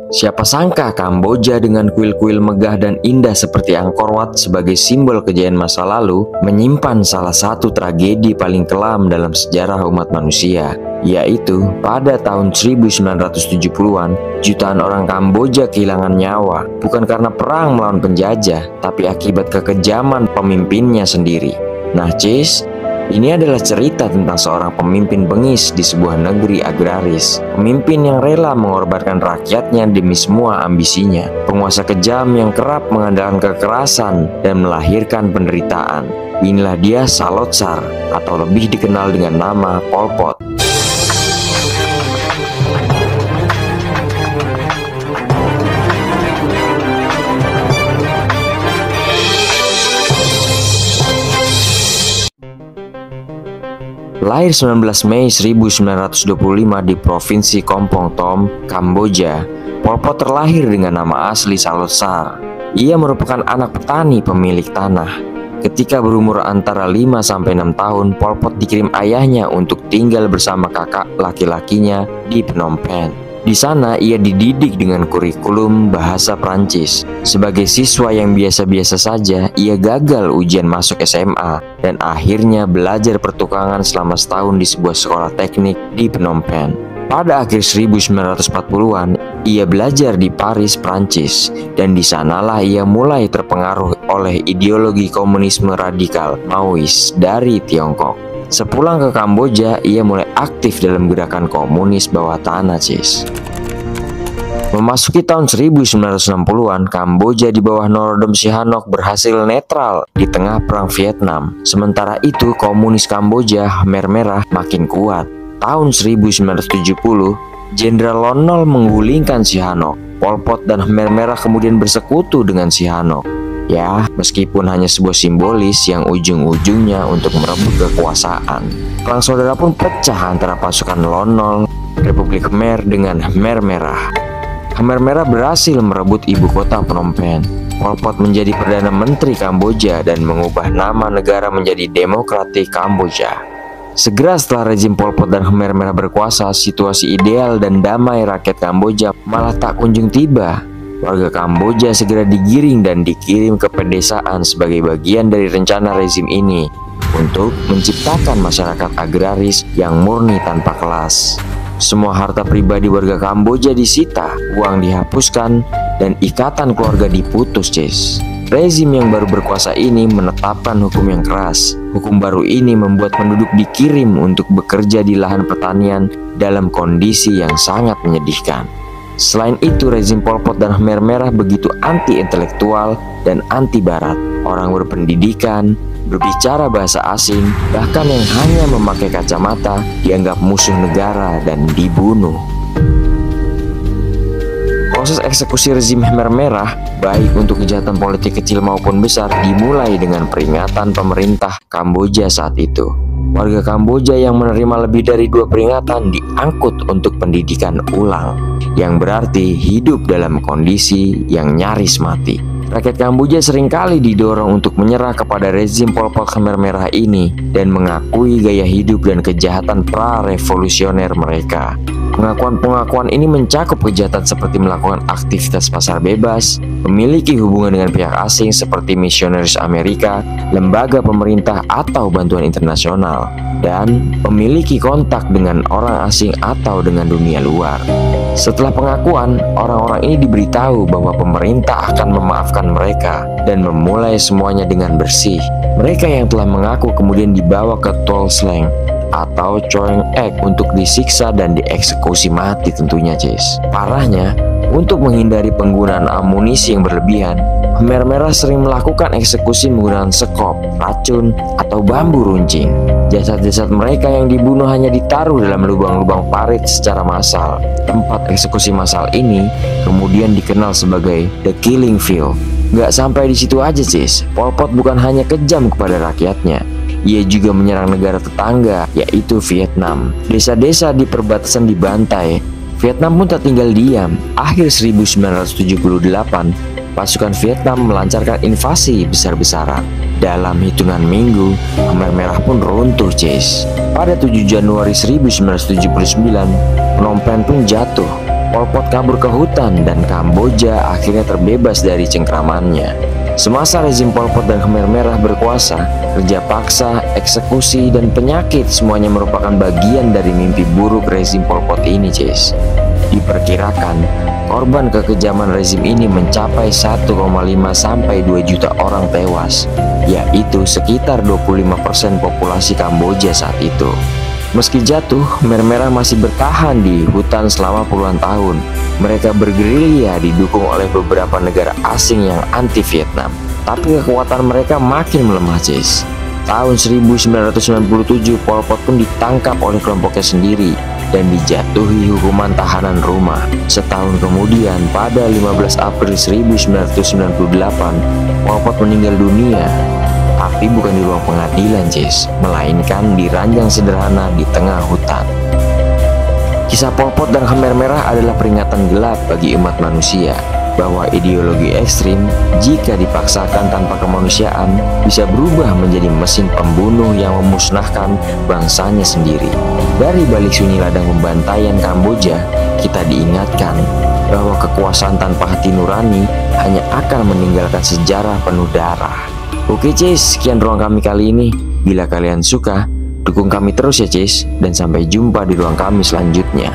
Siapa sangka Kamboja dengan kuil-kuil megah dan indah seperti Angkor Wat sebagai simbol kejayaan masa lalu menyimpan salah satu tragedi paling kelam dalam sejarah umat manusia, yaitu pada tahun 1970-an jutaan orang Kamboja kehilangan nyawa bukan karena perang melawan penjajah, tapi akibat kekejaman pemimpinnya sendiri. Nah, Cis, ini adalah cerita tentang seorang pemimpin bengis di sebuah negeri agraris. Pemimpin yang rela mengorbankan rakyatnya demi semua ambisinya. Penguasa kejam yang kerap mengandalkan kekerasan dan melahirkan penderitaan. Inilah dia Salotsar, atau lebih dikenal dengan nama Pol Pot. Lahir 19 Mei 1925 di Provinsi Kompong Tom, Kamboja, Pol Pot terlahir dengan nama asli Salotsar. Ia merupakan anak petani pemilik tanah. Ketika berumur antara 5-6 tahun, Pol Pot dikirim ayahnya untuk tinggal bersama kakak laki-lakinya di Phnom Penh. Di sana ia dididik dengan kurikulum bahasa Prancis. Sebagai siswa yang biasa-biasa saja, ia gagal ujian masuk SMA dan akhirnya belajar pertukangan selama setahun di sebuah sekolah teknik di Phnom Penh. Pada akhir 1940-an, ia belajar di Paris, Prancis, dan di sanalah ia mulai terpengaruh oleh ideologi komunisme radikal Maois dari Tiongkok. Sepulang ke Kamboja, ia mulai aktif dalam gerakan komunis bawah tanah, Cis. Memasuki tahun 1960-an, Kamboja di bawah Norodom Sihanouk berhasil netral di tengah perang Vietnam. Sementara itu, komunis Kamboja, Khmer Merah, makin kuat. Tahun 1970, Jenderal Lon Nol menggulingkan Sihanouk. Pol Pot dan Khmer Merah kemudian bersekutu dengan Sihanouk. Ya, meskipun hanya sebuah simbolis yang ujung-ujungnya untuk merebut kekuasaan. Perang saudara pun pecah antara pasukan Lon Nol, Republik Khmer dengan Khmer Merah. Khmer Merah berhasil merebut ibu kota Phnom Penh. Pol Pot menjadi Perdana Menteri Kamboja dan mengubah nama negara menjadi Demokratik Kamboja. Segera setelah rezim Pol Pot dan Khmer Merah berkuasa, situasi ideal dan damai rakyat Kamboja malah tak kunjung tiba. Warga Kamboja segera digiring dan dikirim ke pedesaan sebagai bagian dari rencana rezim ini untuk menciptakan masyarakat agraris yang murni tanpa kelas. Semua harta pribadi warga Kamboja disita, uang dihapuskan, dan ikatan keluarga diputus, Cis. Rezim yang baru berkuasa ini menetapkan hukum yang keras. Hukum baru ini membuat penduduk dikirim untuk bekerja di lahan pertanian dalam kondisi yang sangat menyedihkan. Selain itu, rezim Pol Pot dan Khmer Merah begitu anti-intelektual dan anti-barat. Orang berpendidikan, berbicara bahasa asing, bahkan yang hanya memakai kacamata dianggap musuh negara dan dibunuh. Proses eksekusi rezim Khmer Merah, baik untuk kejahatan politik kecil maupun besar, dimulai dengan peringatan pemerintah Kamboja saat itu. Warga Kamboja yang menerima lebih dari 2 peringatan diangkut untuk pendidikan ulang, yang berarti hidup dalam kondisi yang nyaris mati. Rakyat Kamboja seringkali didorong untuk menyerah kepada rezim Pol Pot Khmer Merah ini dan mengakui gaya hidup dan kejahatan pra-revolusioner mereka. Pengakuan-pengakuan ini mencakup kejahatan seperti melakukan aktivitas pasar bebas, memiliki hubungan dengan pihak asing seperti misionaris Amerika, lembaga pemerintah atau bantuan internasional, dan memiliki kontak dengan orang asing atau dengan dunia luar. Setelah pengakuan, orang-orang ini diberitahu bahwa pemerintah akan memaafkan mereka dan memulai semuanya dengan bersih. Mereka yang telah mengaku kemudian dibawa ke Tuol Sleng atau Choeung Ek untuk disiksa dan dieksekusi mati tentunya, Cis. Parahnya, untuk menghindari penggunaan amunisi yang berlebihan, Khmer Merah sering melakukan eksekusi menggunakan sekop, racun, atau bambu runcing. Jasad-jasad mereka yang dibunuh hanya ditaruh dalam lubang-lubang parit secara massal. Tempat eksekusi massal ini kemudian dikenal sebagai The Killing Field. Nggak sampai di situ aja, Cis. Pol Pot bukan hanya kejam kepada rakyatnya, ia juga menyerang negara tetangga, yaitu Vietnam. Desa-desa di perbatasan dibantai. Vietnam pun tak tinggal diam. Akhir 1978, pasukan Vietnam melancarkan invasi besar-besaran. Dalam hitungan minggu, Khmer Merah pun runtuh, Cis. Pada 7 Januari 1979, Phnom Penh pun jatuh. Pol Pot kabur ke hutan dan Kamboja akhirnya terbebas dari cengkramannya. Semasa rezim Pol Pot dan Khmer Merah berkuasa, kerja paksa, eksekusi, dan penyakit semuanya merupakan bagian dari mimpi buruk rezim Pol Pot ini, Cis. Diperkirakan, korban kekejaman rezim ini mencapai 1,5 sampai 2 juta orang tewas, yaitu sekitar 25% populasi Kamboja saat itu. Meski jatuh, Khmer Merah masih bertahan di hutan selama puluhan tahun. Mereka bergerilya didukung oleh beberapa negara asing yang anti-Vietnam. Tapi kekuatan mereka makin melemah, Cis. Tahun 1997, Pol Pot pun ditangkap oleh kelompoknya sendiri dan dijatuhi hukuman tahanan rumah. Setahun kemudian, pada 15 April 1998, Pol Pot meninggal dunia. Tapi bukan di ruang pengadilan, Cis, melainkan di ranjang sederhana di tengah hutan. Kisah Pol Pot dan Khmer Merah adalah peringatan gelap bagi umat manusia bahwa ideologi ekstrim jika dipaksakan tanpa kemanusiaan bisa berubah menjadi mesin pembunuh yang memusnahkan bangsanya sendiri. Dari balik sunyi ladang pembantaian Kamboja, kita diingatkan bahwa kekuasaan tanpa hati nurani hanya akan meninggalkan sejarah penuh darah. Oke, Cis, sekian ruang kami kali ini. Bila kalian suka, dukung kami terus ya, Cis, dan sampai jumpa di ruang kami selanjutnya.